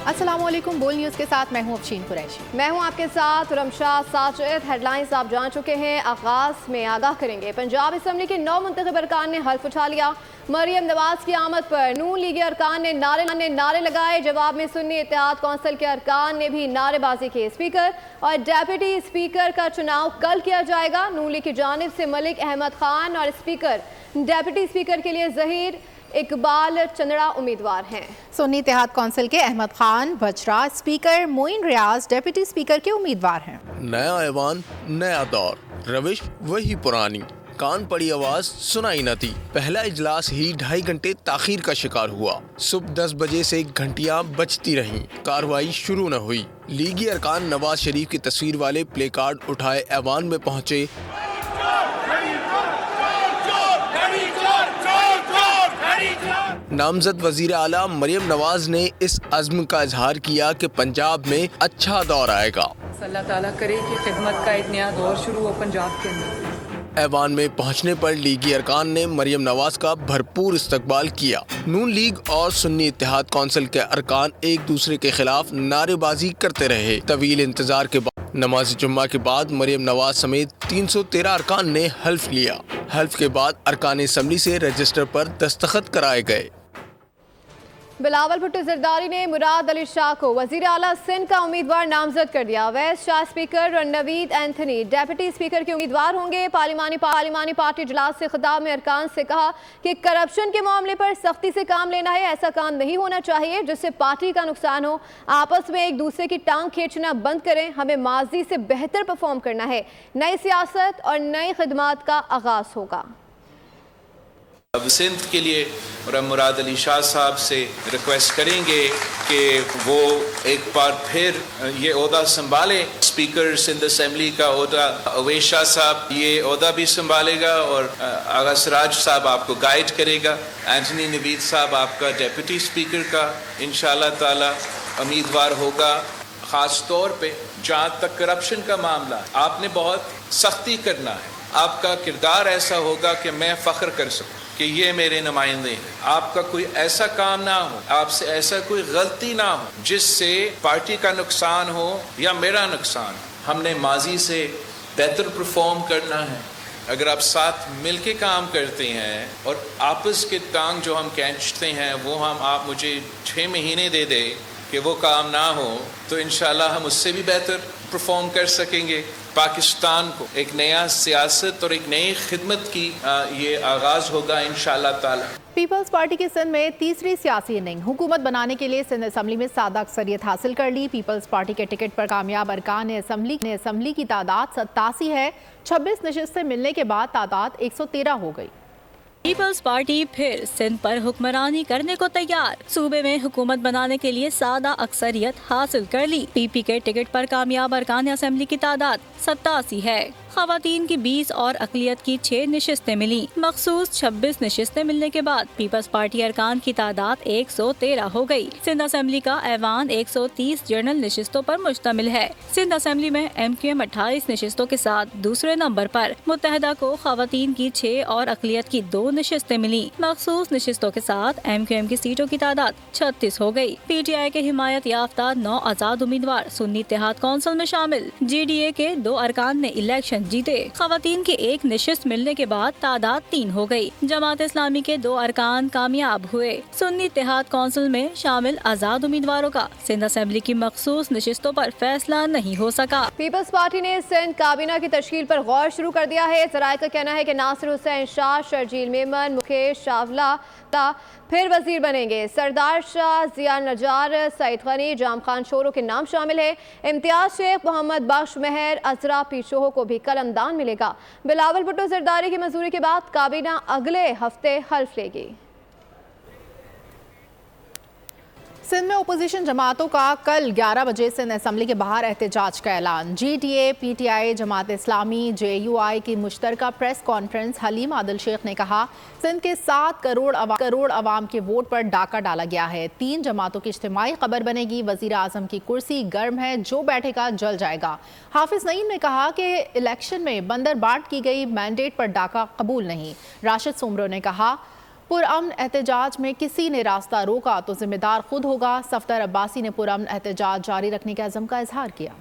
السلام علیکم، بول نیوز کے ساتھ میں ہوں افشین قریشی۔ میں ہوں آپ کے ساتھ رمشا ساجد۔ ہیڈ لائنز آپ جان چکے ہیں، آغاز میں آگاہ کریں گے۔ پنجاب اسمبلی کے 9 منتخب ارکان نے حلف اٹھا لیا۔ مریم نواز کی آمد پر نون لیگی ارکان نے نعرے لگائے۔ جواب میں سنی اتحاد کونسل کے ارکان نے بھی نعرے بازی کی۔ اسپیکر اور ڈیپٹی اسپیکر کا چناؤ کل کیا جائے گا۔ نون لیگ کی جانب سے ملک احمد خان اور اسپیکر ڈیپٹی اسپیکر کے لیے ظہیر اقبال چندڑا امیدوار ہیں۔ سنی اتحاد کونسل کے احمد خان بچرا، اسپیکر معین ریاض ڈیپٹی اسپیکر کے امیدوار ہیں۔ نیا ایوان، نیا دور، روش وہی پرانی، کان پڑی آواز سنائی نہ تھی۔ پہلا اجلاس ہی 2.5 گھنٹے تاخیر کا شکار ہوا۔ صبح 10 بجے سے گھنٹیاں بجتی رہیں، کارروائی شروع نہ ہوئی۔ لیگی ارکان نواز شریف کی تصویر والے پلے کارڈ اٹھائے ایوان میں پہنچے۔ نامزد وزیر اعلیٰ مریم نواز نے اس عزم کا اظہار کیا کہ پنجاب میں اچھا دور آئے گا۔ اللہ تعالیٰ کرے کہ خدمت کا ایک نیا دور شروع ہو پنجاب کے اندر۔ ایوان میں پہنچنے پر لیگی ارکان نے مریم نواز کا بھرپور استقبال کیا۔ نون لیگ اور سنی اتحاد کونسل کے ارکان ایک دوسرے کے خلاف نعرے بازی کرتے رہے۔ طویل انتظار کے بعد نماز جمعہ کے بعد مریم نواز سمیت 313 ارکان نے حلف لیا۔ حلف کے بعد ارکان اسمبلی سے رجسٹر پر دستخط کرائے گئے۔ بلاول بھٹو زرداری نے مراد علی شاہ کو وزیر اعلیٰ سندھ کا امیدوار نامزد کر دیا۔ اویس شاہ اسپیکر اور نوید اینتھنی ڈیپٹی اسپیکر کے امیدوار ہوں گے۔ پارلیمانی پارٹی اجلاس سے خطاب میں ارکان سے کہا کہ کرپشن کے معاملے پر سختی سے کام لینا ہے۔ ایسا کام نہیں ہونا چاہیے جس سے پارٹی کا نقصان ہو۔ آپس میں ایک دوسرے کی ٹانگ کھینچنا بند کریں۔ ہمیں ماضی سے بہتر پرفارم کرنا ہے۔ نئی سیاست اور نئی خدمات کا آغاز ہوگا۔ سندھ کے لیے اور ہم مراد علی شاہ صاحب سے ریکویسٹ کریں گے کہ وہ ایک بار پھر یہ عہدہ سنبھالے۔ اسپیکر سندھ اسمبلی کا عہدہ اویس شاہ صاحب یہ عہدہ بھی سنبھالے گا اور آغا سراج صاحب آپ کو گائیڈ کرے گا۔ اینٹھنی نوید صاحب آپ کا ڈیپٹی اسپیکر کا انشاءاللہ تعالی امیدوار ہوگا۔ خاص طور پہ جہاں تک کرپشن کا معاملہ آپ نے بہت سختی کرنا ہے۔ آپ کا کردار ایسا ہوگا کہ میں فخر کر سکوں کہ یہ میرے نمائندے ہیں۔ آپ کا کوئی ایسا کام نہ ہو، آپ سے ایسا کوئی غلطی نہ ہو جس سے پارٹی کا نقصان ہو یا میرا نقصان ہو۔ ہم نے ماضی سے بہتر پرفارم کرنا ہے۔ اگر آپ ساتھ مل کے کام کرتے ہیں اور آپس کے ٹانگ جو ہم کھینچتے ہیں وہ آپ مجھے 6 مہینے دے دیں کہ وہ کام نہ ہو تو انشاءاللہ ہم اس سے بھی بہتر پرفارم کر سکیں گے۔ پاکستان کو ایک نیا سیاست اور ایک نئی خدمت کی یہ آغاز ہوگا انشاءاللہ تعالی۔ پیپلز پارٹی کے سندھ میں تیسری سیاسی اننگ حکومت بنانے کے لیے سندھ اسمبلی میں سادہ اکثریت حاصل کر لی۔ پیپلز پارٹی کے ٹکٹ پر کامیاب ارکان اسمبلی کی تعداد 87 ہے۔ 26 نشستیں ملنے کے بعد تعداد 113 ہو گئی۔ پیپلز پارٹی پھر سندھ پر حکمرانی کرنے کو تیار۔ صوبے میں حکومت بنانے کے لیے سادہ اکثریت حاصل کر لی۔ پی پی کے ٹکٹ پر کامیاب ارکان اسمبلی کی تعداد 87 ہے۔ خواتین کی 20 اور اقلیت کی 6 نشستیں ملی۔ مخصوص 26 نشستیں ملنے کے بعد پیپلز پارٹی ارکان کی تعداد 113 ہو گئی۔ سندھ اسمبلی کا ایوان 130 جنرل نشستوں پر مشتمل ہے۔ سندھ اسمبلی میں ایم کیو ایم 28 نشستوں کے ساتھ دوسرے نمبر پر۔ متحدہ کو خواتین کی 6 اور اقلیت کی 2 نشستیں ملی۔ مخصوص نشستوں کے ساتھ ایم کیو ایم کی سیٹوں کی تعداد 36 ہو گئی۔ پی ٹی آئی کے حمایت یافتہ 9 آزاد امیدوار سنی اتحاد کونسل میں شامل۔ جی ڈی اے کے 2 ارکان نے الیکشن جیتے۔ خواتین کی 1 نشست ملنے کے بعد تعداد 3 ہو گئی۔ جماعت اسلامی کے 2 ارکان کامیاب ہوئے۔ سنی اتحاد کونسل میں شامل آزاد امیدواروں کا سندھ اسمبلی کی مخصوص نشستوں پر فیصلہ نہیں ہو سکا۔ پیپلز پارٹی نے سندھ کابینہ کی تشکیل پر غور شروع کر دیا ہے۔ ذرائع کا کہنا ہے کہ ناصر حسین شاہ، شرجیل میمن، مکیش چاولہ پھر وزیر بنیں گے۔ سردار شاہ، ضیاء نجار، سعید غنی، جام خان شورو کے نام شامل ہیں۔ امتیاز شیخ، محمد بخش مہر، عذرا پیشوہو کو بھی قلمدان ملے گا۔ بلاول بھٹو زرداری کی منظوری کے بعد کابینہ اگلے ہفتے حلف لے گی۔ سندھ میں اپوزیشن جماعتوں کا کل 11 بجے سندھ اسمبلی کے باہر احتجاج کا اعلان۔ G D A, P T I, Jamaat Islami, J you آئی کی مشترکہ پریس کانفرنس حلیم عادل شیخ نے کہا سندھ کے 7 کروڑ عوام کے ووٹ پر ڈاکہ ڈالا گیا ہے۔ 3 جماعتوں کی اجتماعی خبر بنے گی۔ وزیر اعظم کی کرسی گرم ہے، جو بیٹھے گا جل جائے گا۔ حافظ نعیم نے کہا کہ الیکشن میں بندر بانٹ کی گئی مینڈیٹ پر ڈاکہ قبول نہیں۔ راشد سومرو نے کہا पुरअमन एहतजाज में किसी ने रास्ता रोका तो जिम्मेदार खुद होगा। सफदर अब्बासी ने पुरअमन एहतजाज जारी रखने के अज़म का इजहार किया।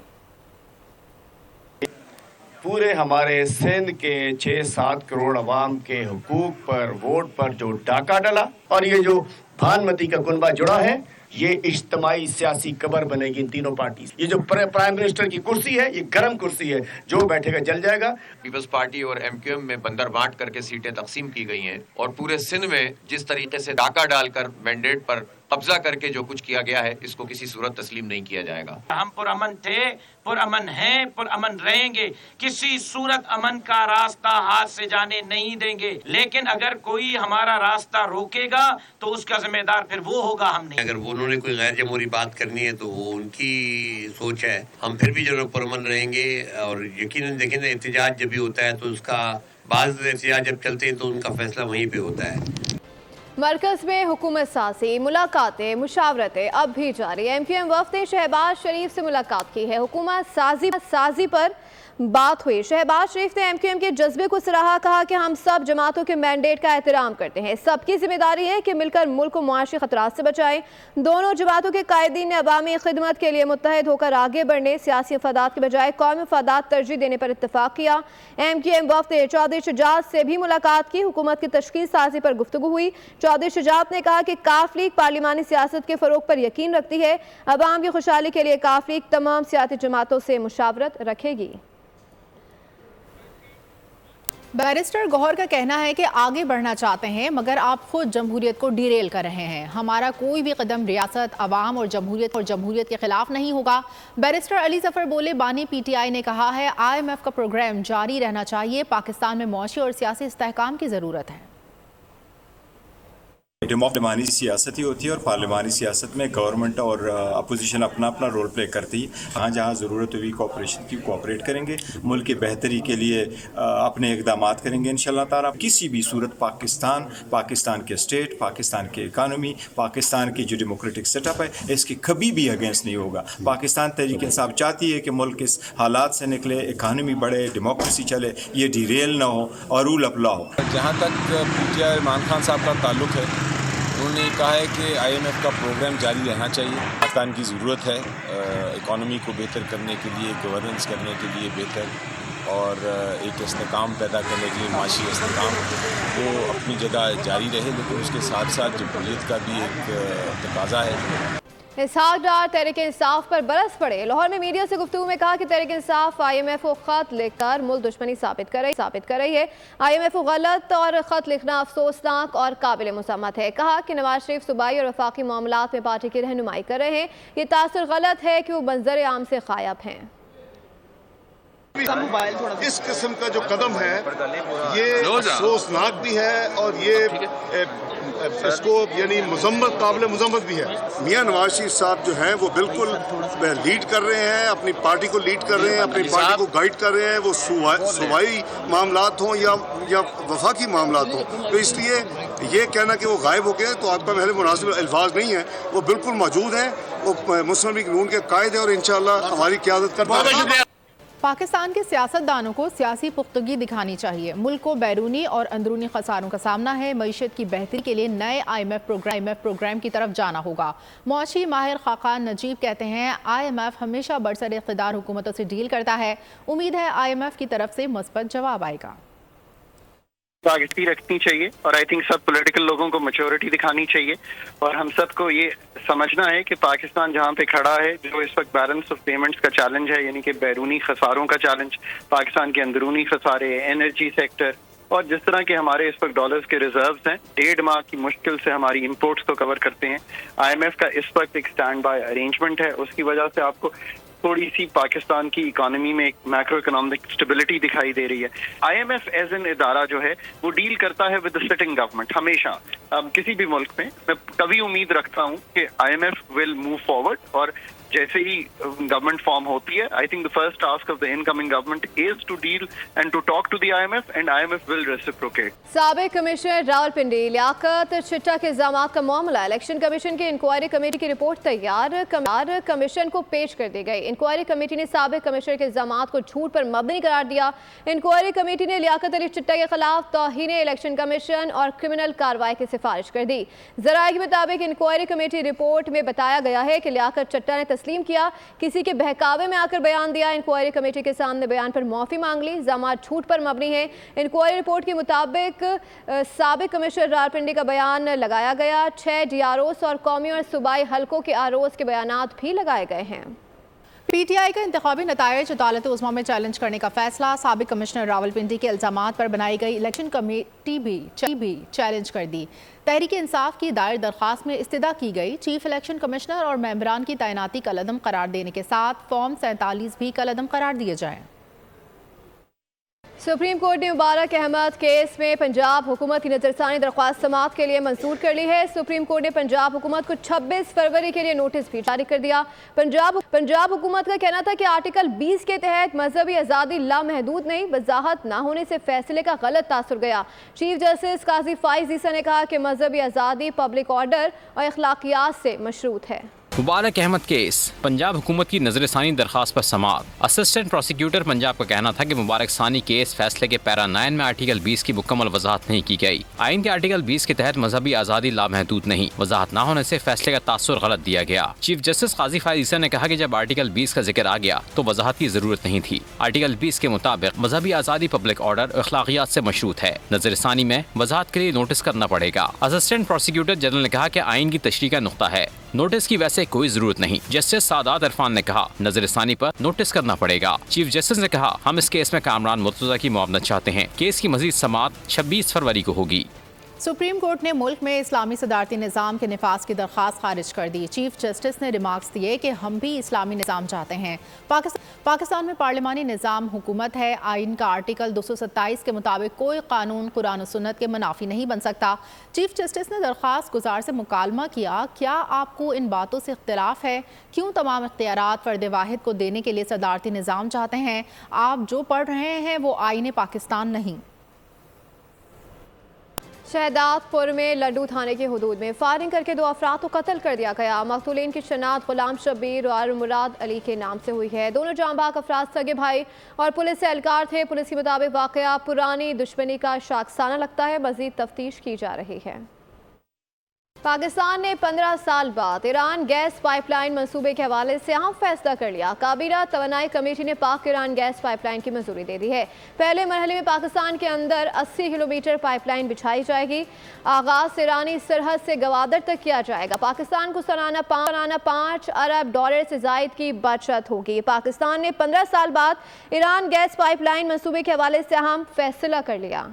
पूरे हमारे सिंध के 6-7 करोड़ अवाम के हुकूक पर, वोट पर जो डाका डला और ये जो भानमती का कुनबा जुड़ा है, ये इज्तिमाई सियासी कबर बनेगी इन तीनों पार्टी। ये जो प्राइम मिनिस्टर की कुर्सी है, ये गर्म कुर्सी है, जो बैठेगा जल जाएगा। पीपल्स पार्टी और एमक्यूएम में बंदर बांट करके सीटें तकसीम की गई हैं और पूरे सिंध में जिस तरीके से डाका डालकर मैंडेट पर कब्जा करके जो कुछ किया गया है, इसको किसी सूरत तस्लीम नहीं किया जाएगा। हम पुरअमन थे, पुरअमन हैं, पुरअमन रहेंगे, किसी सूरत अमन का रास्ता हाथ से जाने नहीं देंगे। लेकिन अगर कोई हमारा रास्ता रोकेगा तो उसका जिम्मेदार फिर वो होगा, हम नहीं। अगर वो उन्होंने कोई गैर जमहूरी बात करनी है तो वो उनकी सोच है। हम फिर भी जो पुरअमन रहेंगे और यकीनन देखें एहतजाज जब भी होता है तो उसका बाज़ एहतजाज जब चलते हैं तो उनका फैसला वहीं पे होता है। मरकज़ में हुकूमत साजी, मुलाकातें, मुशावरतें अब भी जारी। एमक्यूएम वफ़द ने शहबाज शरीफ से मुलाकात की है। हुकूमत साजी पर बात हुई। शहबाज शरीफ ने एमक्यूएम के जज्बे को सराहा, कहा कि हम सब जमातों के मैंडेट का एहतराम करते हैं। सबकी जिम्मेदारी है कि मिलकर मुल्क को मुआशी खतरात से बचाएं। दोनों जमातों के कायदीन ने अवामी खिदमत के लिए मुत्तहद होकर आगे बढ़ने, सियासी मफादात के बजाय कौमी मफादात तरजीह देने पर इत्तफाक किया। एमक्यूएम वफ़द ने चौधरी शुजात से भी मुलाकात की। हुकूमत की तशकील साजी पर गुफ्तगू हुई। चौधरी शुजात ने कहा कि काफ लीग पार्लिमानी सियासत के फ़रोग पर यकीन रखती है। अवाम की खुशहाली के लिए काफ लीग तमाम सियासी जमातों से मुशावरत रखेगी। बैरिस्टर गौहर का कहना है कि आगे बढ़ना चाहते हैं मगर आप खुद जमहूरियत को डिरेल कर रहे हैं। हमारा कोई भी कदम रियासत, अवाम और जमहूरियत के खिलाफ नहीं होगा। बैरिस्टर अली जफर बोले, बानी पीटीआई ने कहा है IMF का प्रोग्राम जारी रहना चाहिए। पाकिस्तान में मौशी और सियासी इस्तेहकाम की ज़रूरत है। पार्लिमानी सियासत ही होती है और पार्लिमानी सियासत में गवर्नमेंट और अपोजिशन अपना अपना रोल प्ले करती है। जहाँ जहाँ ज़रूरत हुई कोऑपरेशन की कोऑपरेट करेंगे, मुल्क की बेहतरी के लिए अपने इक़दाम करेंगे इंशाअल्लाह ताला। किसी भी सूरत पाकिस्तान के स्टेट, पाकिस्तान की इकानमी, पाकिस्तान की जो डेमोक्रेटिक सेटअप है, इसके कभी भी अगेंस्ट नहीं होगा। पाकिस्तान तहरीक इंसाफ चाहती है कि मुल्क इस हालात से निकले, इकानमी बढ़े, डेमोक्रेसी चले, ये डिरेल ना हो और रूल ऑफ लॉ हो। जहाँ तक पीटीआई इमरान खान साहब का ताल्लुक़ है, उन्होंने कहा है कि IMF का प्रोग्राम जारी रहना चाहिए। पाकिस्तान की ज़रूरत है इकॉनमी को बेहतर करने के लिए, गवर्नेंस करने के लिए बेहतर और एक इस्तेहकाम पैदा करने के लिए माशी इस्तेहकाम वो अपनी जगह जारी रहे, लेकिन उसके साथ साथ जमहूरियत का भी एक तकाज़ा है। इसहाक डार तहरीक इंसाफ पर बरस पड़े। लाहौर में मीडिया से गुफ्तगू में कहा कि तहरीक इंसाफ IMF को खत लिखकर मुल्क दुश्मनी साबित कर रही है। IMF को गलत और खत लिखना अफसोसनाक और काबिल मज़म्मत है। कहा कि नवाज शरीफ सूबाई और वफाकी मामलात में पार्टी की रहनुमाई कर रहे हैं। ये तासुर गलत है कि वो मंजर आम से गायब हैं। इस किस्म का जो कदम है ये अफसोसनाक भी है और ये इसको यानी काबिल मुज़म्मत भी है। मियां नवाज शरीफ साहब जो हैं वो बिल्कुल लीड कर रहे हैं, अपनी पार्टी को लीड कर रहे हैं, अपनी पार्टी को गाइड कर रहे हैं, वो सूबाई मामलात हों या वफाकी मामलात हों। तो इसलिए ये कहना कि वो गायब हो गए तो आपका महल मुनासिब अल्फाज नहीं है। वो बिल्कुल मौजूद हैं, वो मुस्लिम लीग नून के कायद हैं और इंशाअल्लाह हमारी क़यादत करता है। पाकिस्तान के सियासतदानों को सियासी पुख्तगी दिखानी चाहिए। मुल्क को बैरूनी और अंदरूनी खसारों का सामना है। मईशत की बेहतरी के लिए नए IMF प्रोग्राम की तरफ जाना होगा। मुआशी माहिर खाकान नजीब कहते हैं IMF हमेशा बरसर इक़्तिदार हुकूमतों से डील करता है। उम्मीद है IMF की तरफ से मुस्बत जवाब आएगा। आगे रखनी चाहिए और आई थिंक सब पॉलिटिकल लोगों को मैच्योरिटी दिखानी चाहिए और हम सबको ये समझना है कि पाकिस्तान जहाँ पे खड़ा है, जो इस वक्त बैलेंस ऑफ पेमेंट्स का चैलेंज है, यानी कि बैरूनी खसारों का चैलेंज, पाकिस्तान के अंदरूनी खसारे, एनर्जी सेक्टर और जिस तरह के हमारे इस वक्त डॉलर्स के रिजर्व्स हैं, 1.5 माह की मुश्किल से हमारी इंपोर्ट्स को कवर करते हैं। IMF का इस वक्त एक स्टैंड बाय अरेंजमेंट है, उसकी वजह से आपको थोड़ी सी पाकिस्तान की इकोनॉमी में एक मैक्रो इकोनॉमिक स्टेबिलिटी दिखाई दे रही है। IMF एज एन इदारा जो है वो डील करता है विद द सिटिंग गवर्नमेंट हमेशा। किसी भी मुल्क में मैं कभी उम्मीद रखता हूँ कि IMF विल मूव फॉरवर्ड और जैसे ही गवर्नमेंट फॉर्म होती है, I think the first task of the incoming government is to deal and to talk to the IMF and IMF will reciprocate. साबिक कमिश्नर रावलपिंडी लियाकत चिट्टा के इल्जामात का मामला, इलेक्शन कमीशन की इंक्वायरी कमेटी की रिपोर्ट तैयार कमीशन को पेश कर दी गई। इंक्वायरी कमेटी ने साबिक कमिश्नर के इल्जामात को झूठ पर मबनी करार दिया। इंक्वायरी कमेटी ने लियाकत अली चिट्टा के खिलाफ तौहीन इलेक्शन कमीशन और क्रिमिनल कार्रवाई की सिफारिश कर दी। ज़राए के मुताबिक इंक्वायरी कमेटी रिपोर्ट में बताया गया है कि लियाकत चिट्टा ने तस्लीम किया, किसी के बहकावे में आकर बयान दिया। इंक्वायरी कमेटी के सामने बयान पर माफी मांग ली। इल्जामात झूठ पर मबनी है। इंक्वायरी रिपोर्ट के मुताबिक साबिक कमिश्नर रावलपिंडी का बयान लगाया गया। 6 DROs और कौमी और सूबाई हलकों के ROs के बयानात भी लगाए गए हैं। PTI का इंतखाबी नताइज अदालत उज़्मा में चैलेंज करने का फैसला, साबिक कमिश्नर रावलपिंडी के इल्जामात पर बनाई गई इलेक्शन कमेटी भी चैलेंज कर दी। तहरीक इंसाफ की दायर दरख्वास्त में इस्तदा की गई। चीफ इलेक्शन कमिश्नर और मेंबरान की तैनाती कलअदम करार देने के साथ फॉर्म 47 भी कलअदम करार दिए जाएं। सुप्रीम कोर्ट ने मुबारक अहमद केस में पंजाब हुकूमत की नजरसानी दरख्वास्त समाअत के लिए मंजूर कर ली है। सुप्रीम कोर्ट ने पंजाब हुकूमत को 26 फरवरी के लिए नोटिस भी जारी कर दिया। पंजाब हुकूमत का कहना था कि आर्टिकल 20 के तहत मजहबी आज़ादी लामहदूद नहीं, वजाहत न होने से फैसले का गलत तासुर गया। चीफ जस्टिस काजी फाइज ईसा ने कहा कि मजहबी आज़ादी पब्लिक ऑर्डर और अखलाकियात से मशरूत है। मुबारक अहमद केस, पंजाब हुकूमत की नजरसानी दरख्वास्त पर समाअत। असिस्टेंट प्रोसिक्यूटर पंजाब का कहना था कि मुबारक सानी केस फैसले के पैरा 9 में आर्टिकल 20 की मुकम्मल वजाहत नहीं की गई। आइन के आर्टिकल 20 के तहत मजहबी आज़ादी लामहदूद नहीं, वजाहत न होने से फैसले का तासुर गलत दिया गया। चीफ जस्टिस काजी फाइज ईसा ने कहा कि जब आर्टिकल 20 का जिक्र आ गया तो वजाहत की जरूरत नहीं थी। आर्टिकल 20 के मुताबिक मजहबी आज़ादी पब्लिक ऑर्डर अखलाकियात से मशरूत है। नजरसानी में वजाहत के लिए नोटिस करना पड़ेगा। असिस्टेंट प्रोसिक्यूटर जनरल ने कहा कि आइन की तशरीह का नुक्ता है, नोटिस की वैसे कोई जरूरत नहीं। जस्टिस सादात इरफान ने कहा नजरसानी पर नोटिस करना पड़ेगा। चीफ जस्टिस ने कहा हम इस केस में कामरान मुर्तज़ा की मुआवनत चाहते हैं। केस की मजीद समाअत 26 फरवरी को होगी। सुप्रीम कोर्ट ने मुल्क में इस्लामी सदारती निज़ाम के निफाज की दरख्वास्त खारिज कर दी। चीफ जस्टिस ने रिमार्क्स दिए कि हम भी इस्लामी निज़ाम चाहते हैं। पाकिस्तान में पार्लिमानी निज़ाम हुकूमत है। आइन का आर्टिकल 227 के मुताबिक कोई कानून कुरान और सुन्नत के मुनाफी नहीं बन सकता। चीफ जस्टिस ने दरख्वास्त गुजार से मुकालमा किया, क्या आपको इन बातों से इख्तिलाफ है? क्यों तमाम इख्तियारात फर्द वाहिद को देने के लिए सदारती निज़ाम चाहते हैं? आप जो पढ़ रहे हैं वो आइन पाकिस्तान नहीं। शहदादपुर में लड्डू थाने की हुदूद में फायरिंग करके 2 अफराद को कत्ल कर दिया गया। मकतूलीन की शनाख्त गुलाम शब्बीर और मुराद अली के नाम से हुई है। दोनों जांबाग अफराद सगे भाई और पुलिस से एहलकार थे। पुलिस के मुताबिक वाकया पुरानी दुश्मनी का शाखसाना लगता है। मजीद तफ्तीश की जा रही है। पाकिस्तान ने 15 साल बाद ईरान गैस पाइपलाइन मंसूबे के हवाले से अहम फैसला कर लिया। काबीना तवानाई कमेटी ने पाक ईरान गैस पाइपलाइन की मंजूरी दे दी है। पहले मरहले में पाकिस्तान के अंदर 80 किलोमीटर पाइपलाइन बिछाई जाएगी। आगाज ईरानी सरहद से गवादर तक किया जाएगा। पाकिस्तान को सालाना $5 अरब से जायद की बचत होगी। पाकिस्तान ने 15 साल बाद ईरान गैस पाइपलाइन मंसूबे के हवाले से अहम फैसला कर लिया।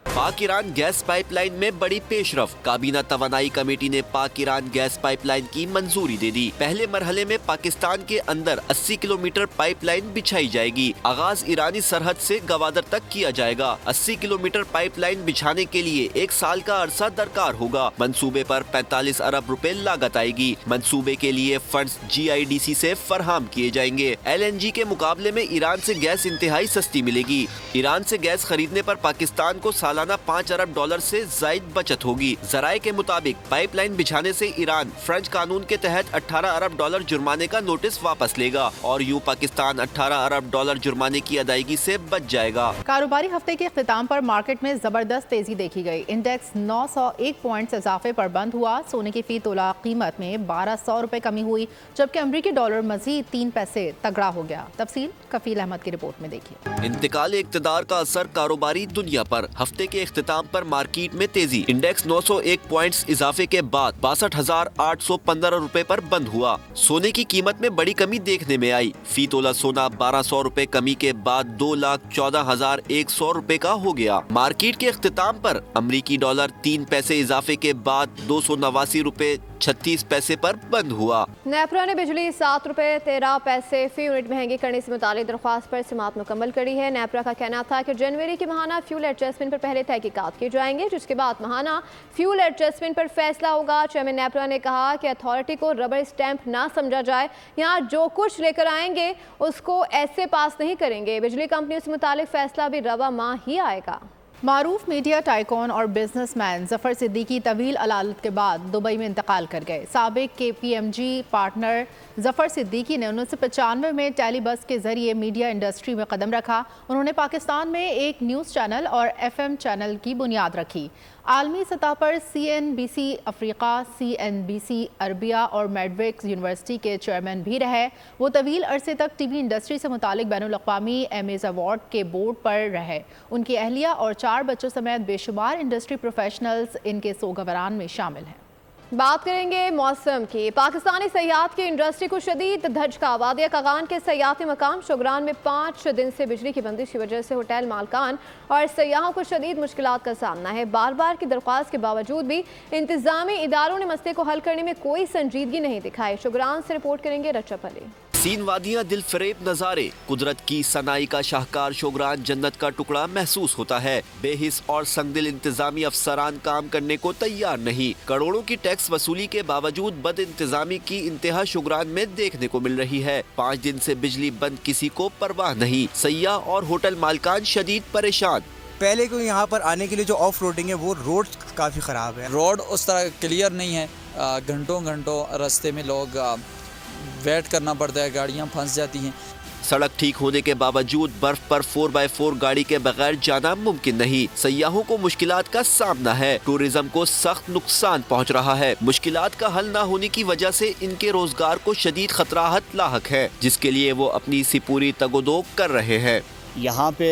पाक ईरान गैस पाइपलाइन में बड़ी पेशरफ। काबीना तवानाई कमेटी ने पाक ईरान गैस पाइपलाइन की मंजूरी दे दी। पहले मरहले में पाकिस्तान के अंदर 80 किलोमीटर पाइपलाइन बिछाई जाएगी। आगाज ईरानी सरहद से गवादर तक किया जाएगा। 80 किलोमीटर पाइपलाइन बिछाने के लिए 1 साल का अरसा दरकार होगा। मंसूबे पर 45 अरब रुपए लागत आएगी। मंसूबे के लिए फंड्स GIDC से फराहम किए जाएंगे। LNG के मुकाबले में ईरान से गैस इंतहाई सस्ती मिलेगी। ईरान से गैस खरीदने पर पाकिस्तान को सालाना $5 अरब से जायद बचत होगी। जराये के मुताबिक पाइपलाइन बिछाने से ईरान फ्रेंच कानून के तहत $18 अरब जुर्माने का नोटिस वापस लेगा और यूं पाकिस्तान $18 अरब जुर्माने की अदायगी से बच जाएगा। कारोबारी हफ्ते के इख्तिताम पर मार्केट में जबरदस्त तेजी देखी गई। इंडेक्स 901 पॉइंट्स इजाफे पर बंद हुआ। सोने की फी तोला कीमत में 1200 रुपए कमी हुई, जबकि अमरीकी डॉलर मजीद 3 पैसे तगड़ा हो गया। तफसील कफील अहमद की रिपोर्ट में देखिए। इंतकाल इक़्तिदार का असर कारोबारी दुनिया पर। हफ्ते के इख्तिताम पर मार्केट में तेजी। इंडेक्स 901 पॉइंट्स इजाफे के बाद 62,815 रुपए पर बंद हुआ। सोने की कीमत में बड़ी कमी देखने में आई। फी तोला सोना 1200 रुपए कमी के बाद 2,14,100 रुपए का हो गया। मार्केट के इख्तिताम पर अमरीकी डॉलर 3 पैसे इजाफे के बाद 289 रुपए 36 पैसे पर बंद हुआ। नेपरा ने बिजली 7 रुपए 13 पैसे फी यूनिट महंगी करने से मुतालिक दरख्वास्त पर समाअत मुकम्मल करी है। नेपरा का कहना था कि जनवरी के माहाना फ्यूल एडजस्टमेंट पर पहले तहकीकात किए जाएंगे, जिसके बाद माहाना फ्यूल एडजस्टमेंट पर फैसला होगा। चेयरमैन नेपरा ने कहा कि अथॉरिटी को रबर स्टैंप ना समझा जाए, यहाँ जो कुछ लेकर आएंगे उसको ऐसे पास नहीं करेंगे। बिजली कंपनियों से मुतालिक फैसला भी रवा माह ही आएगा। मारूफ मीडिया टाइकॉन और बिजनेसमैन जफर सिद्दीकी तवील अलालत के बाद दुबई में इंतकाल कर गए। साबिक KPMG पार्टनर जफर सिद्दीकी ने 1995 में टेलीबस के जरिए मीडिया इंडस्ट्री में कदम रखा। उन्होंने पाकिस्तान में एक न्यूज़ चैनल और FM चैनल की बुनियाद रखी। आलमी सतह पर CNBC अफ्रीका, CNBC अरबिया और मेडविक्स यूनिवर्सिटी के चेयरमैन भी रहे। वो तवील अरसे तक टीवी इंडस्ट्री से मुतालिक बैनुल-अक़वामी एमेज अवार्ड के बोर्ड पर रहे। उनकी अहलिया और 4 बच्चों समेत बेशुमार इंडस्ट्री प्रोफेशनल्स इनके सोगवरान में शामिल हैं। बात करेंगे मौसम की। पाकिस्तानी सयाहत की इंडस्ट्री को शदीद धचका। वादिया कागान के सयाहती मकाम शोगरान में 5 दिन से बिजली की बंदिश की वजह से होटल मालकान और सयाहों को शदीद मुश्किलात का सामना है। बार बार की दरख्वास्त के बावजूद भी इंतजामी इदारों ने मसले को हल करने में कोई संजीदगी नहीं दिखाई। शोगरान से रिपोर्ट करेंगे रचप अली। सीन वादियाँ दिल फरेब नज़ारे, कुदरत की सनाई का शाहकार शोगरान जन्नत का टुकड़ा महसूस होता है। बेहिस और संगदिल इंतजामी अफसरान काम करने को तैयार नहीं। करोड़ों की टैक्स वसूली के बावजूद बद इंतजामी की इंतहा शोगरान में देखने को मिल रही है। 5 दिन से बिजली बंद, किसी को परवाह नहीं। सयाह और होटल मालकान शदीद परेशान। पहले को यहाँ पर आने के लिए जो ऑफ रोडिंग है वो रोड काफ़ी ख़राब है। रोड उस तरह क्लियर नहीं है। घंटों घंटों रास्ते में लोग वेट करना पड़ता है, गाड़ियाँ फंस जाती हैं। सड़क ठीक होने के बावजूद बर्फ पर 4x4 गाड़ी के बगैर जाना मुमकिन नहीं। सयाहों को मुश्किलात का सामना है। टूरिज्म को सख्त नुकसान पहुंच रहा है। मुश्किलात का हल न होने की वजह से इनके रोजगार को शदीद खतराहत लाहक है, जिसके लिए वो अपनी सी पूरी तगोदो कर रहे हैं। यहाँ पे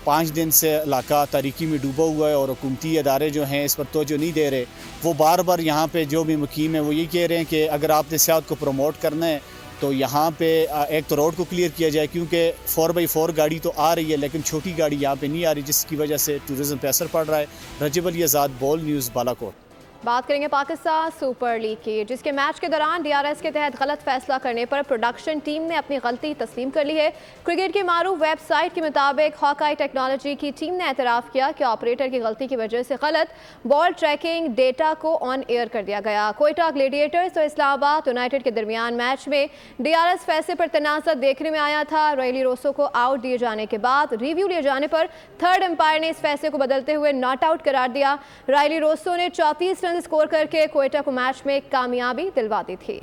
5 दिन से इलाका तारीकी में डूबा हुआ है और हुकूमती अदारे जो हैं इस पर तवज्जो नहीं दे रहे। वो बार बार यहाँ पे जो भी मुकीम है वो ये कह रहे हैं कि अगर आपने सियाहत को प्रमोट करना है तो यहाँ पे एक तो रोड को क्लियर किया जाए, क्योंकि 4x4 गाड़ी तो आ रही है लेकिन छोटी गाड़ी यहाँ पे नहीं आ रही, जिसकी वजह से टूरिज्म पे असर पड़ रहा है। रजब अली आज़ाद, बोल न्यूज़, बालाकोट। बात करेंगे पाकिस्तान सुपर लीग की, जिसके मैच के दौरान DRS के तहत गलत फैसला करने पर प्रोडक्शन टीम ने अपनी गलती तस्लीम कर ली है। क्रिकेट की मारूफ वेबसाइट के मुताबिक हॉकाई टेक्नोलॉजी की टीम ने एतराफ़ किया कि ऑपरेटर की गलती की वजह से गलत बॉल ट्रैकिंग डेटा को ऑन एयर कर दिया गया। कोयटा ग्लेडिएटर्स और इस्लामाबाद यूनाइटेड के दरमियान मैच में DRS फैसले पर तनाज़ुर देखने में आया था। रायली रोसो को आउट दिए जाने के बाद रिव्यू लिए जाने पर थर्ड एम्पायर ने इस फैसले को बदलते हुए नॉट आउट करार दिया। रायली रोसो ने 34 रन स्कोर करके कोयटा को मैच में कामयाबी दिलवा दी थी।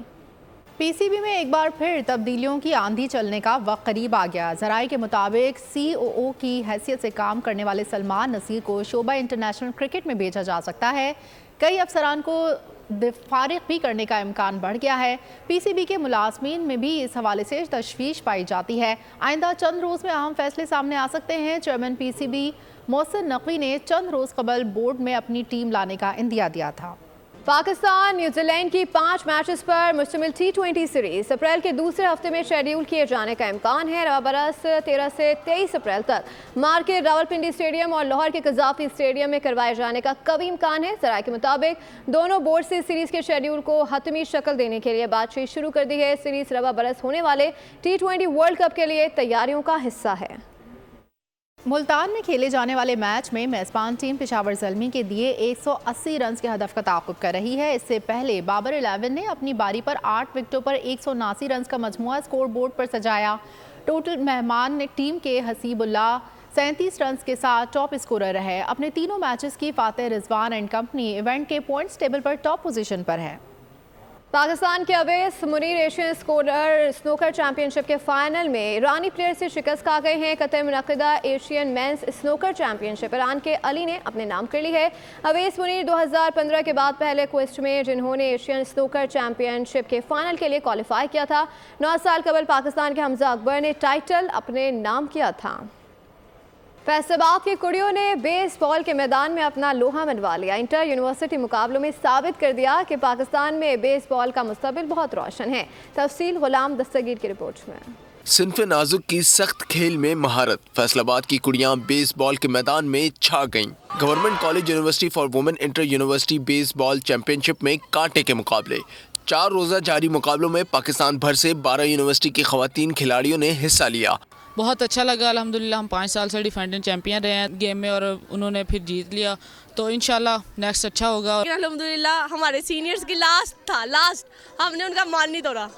PCB में एक बार फिर तब्दीलियों की आंधी चलने का वक्त करीब आ गया। ज़राए के मुताबिक COO की हैसियत से काम करने वाले सलमान नसीर को शोबा इंटरनेशनल क्रिकेट में भेजा जा सकता है। कई अफसरान को फारिग भी करने का इम्कान बढ़ गया है। PCB के मुलाजमीन में भी इस हवाले से तशवीश पाई जाती है। आइंदा चंद रोज़ में अहम फैसले सामने आ सकते हैं। चेयरमैन PCB मोहसिन नकवी ने चंद रोज़ कबल बोर्ड में अपनी टीम लाने का इंदिया दिया था। पाकिस्तान न्यूजीलैंड की 5 मैचेस पर मुश्तमिल T20 सीरीज अप्रैल के दूसरे हफ्ते में शेड्यूल किए जाने का इम्कान है। रवा बरस 13 से 23 अप्रैल तक मार्केट रावलपिंडी स्टेडियम और लाहौर के कजाफी स्टेडियम में करवाए जाने का कभी इम्कान है। ज़राए के मुताबिक दोनों बोर्ड से सीरीज के शेड्यूल को हतमी शक्ल देने के लिए बातचीत शुरू कर दी है। सीरीज रवा बरस होने वाले T20 वर्ल्ड कप के लिए तैयारियों का हिस्सा है। मुल्तान में खेले जाने वाले मैच में मेज़बान टीम पेशावर ज़ल्मी के दिए 180 रन के हदफ का ताक़ुब कर रही है। इससे पहले बाबर 11 ने अपनी बारी पर 8 विकेटों पर 179 रन का मजमुआ स्कोर बोर्ड पर सजाया। टोटल मेहमान ने टीम के हसीबुल्लाह 37 रन के साथ टॉप स्कोरर रहे। अपने तीनों मैचेस की फातेह रिजवान एंड कंपनी इवेंट के पॉइंट्स टेबल पर टॉप पोजीशन पर है। पाकिस्तान के Awais Munir Asian snooker championship के फाइनल में ईरानी प्लेयर से शिकस्त खा गए हैं। कतर मुनक़िदा Asian men's snooker championship Iran के अली ने अपने नाम कर ली है। अवैस मुनीर 2015 के बाद पहले क्वेस्ट में जिन्होंने एशियन स्नूकर चैंपियनशिप के फाइनल के लिए क्वालिफाई किया था। 9 साल कबल पाकिस्तान के हमजा अकबर ने टाइटल अपने नाम किया था। फैसलाबाद की कुड़ियों ने बेसबॉल के मैदान में अपना लोहा मनवा लिया। इंटर यूनिवर्सिटी मुकाबलों में साबित कर दिया कि पाकिस्तान में बेसबॉल का मुस्तकबिल बहुत रोशन है। तफसील गुलाम दस्तगीर की रिपोर्ट में। सिन्फ नाजुक की सख्त खेल में महारत, फैसलाबाद की कुड़ियां बेसबॉल के मैदान में छा गईं। Government college university for women inter university baseball championship में कांटे के मुकाबले। 4 रोजा जारी मुकाबलों में पाकिस्तान भर से 12 यूनिवर्सिटी की खवातीन खिलाड़ियों ने हिस्सा लिया। बहुत अच्छा लगा, अल्हम्दुलिल्लाह। हम 5 साल से डिफेंडिंग चैंपियन रहे हैं गेम में और उन्होंने फिर जीत लिया, तो इंशाल्लाह नेक्स्ट अच्छा होगा। अल्हम्दुलिल्लाह हमारे सीनियर्स की लास्ट हमने उनका मान नहीं तोड़ा,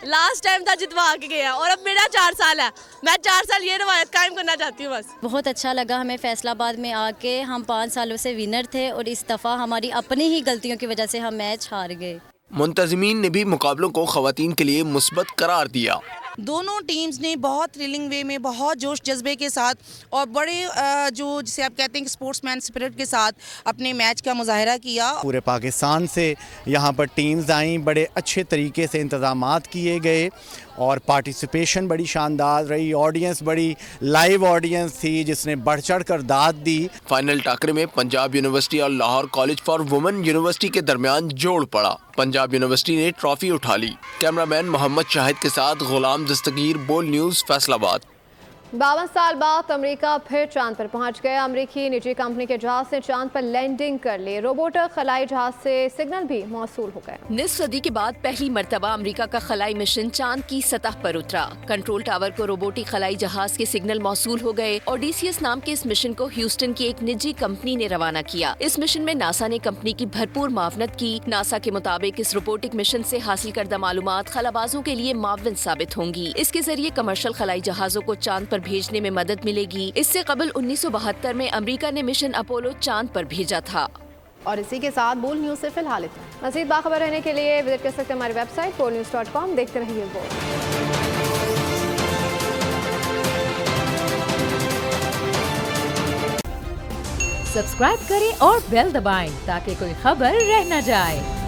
लास्ट टाइम था जितवा के गया, और अब मेरा 4 साल है, मैं 4 साल ये रवायत कायम करना चाहती हूँ बस। बहुत अच्छा लगा हमें फैसलाबाद में आके, हम 5 सालों से विनर थे और इस दफ़ा हमारी अपनी ही गलतियों की वजह से हम मैच हार गए। मुंतज़मीन ने भी मुकाबलों को खवातीन के लिए मुस्बत करार दिया। दोनों टीम्स ने बहुत थ्रिलिंग वे में, बहुत जोश जज्बे के साथ और बड़े जो जिसे आप कहते हैं स्पोर्ट्समैन स्पिरिट के साथ अपने मैच का मुजाहरा किया। पूरे पाकिस्तान से यहाँ पर टीम्स आई, बड़े अच्छे तरीके से इंतज़ामात किए गए और पार्टिसिपेशन बड़ी शानदार रही। ऑडियंस बड़ी लाइव ऑडियंस थी जिसने बढ़ चढ़ कर दाद दी। फाइनल टाकरे में पंजाब यूनिवर्सिटी और Lahore college for women university के दरमियान जोड़ पड़ा। पंजाब यूनिवर्सिटी ने ट्रॉफी उठा ली। कैमरामैन मोहम्मद शाहिद के साथ गुलाम दस्तगीर, बोल न्यूज़, फैसलाबाद। 52 साल बाद अमेरिका फिर चांद पर पहुंच गया। अमेरिकी निजी कंपनी के जहाज ने चांद पर लैंडिंग कर ली। रोबोटिक खलाई जहाज से सिग्नल भी मौसूल हो गए। निस्फ सदी के बाद पहली मर्तबा अमेरिका का खलाई मिशन चांद की सतह पर उतरा। कंट्रोल टावर को रोबोटिक खलाई जहाज के सिग्नल मौसूल हो गए। ओडिसियस नाम के इस मिशन को ह्यूस्टन की एक निजी कंपनी ने रवाना किया। इस मिशन में नासा ने कंपनी की भरपूर मावनत की। नासा के मुताबिक इस रोबोटिक मिशन से हासिल करदा मालूमात खलाबाजों के लिए माविन साबित होंगी। इसके जरिए कमर्शियल खलाई जहाजों को चांद पर भेजने में मदद मिलेगी। इससे कबल 1972 में अमेरिका ने मिशन अपोलो चांद पर भेजा था। और इसी के साथ बोल न्यूज़ से फिलहाल इतना। मज़ीद बाखबर रहने के लिए विजिट कर सकते हैं हमारी वेबसाइट bolnews.com। देखते रहिए बोल। सब्सक्राइब करें और बेल दबाएं ताकि कोई खबर रह न जाए।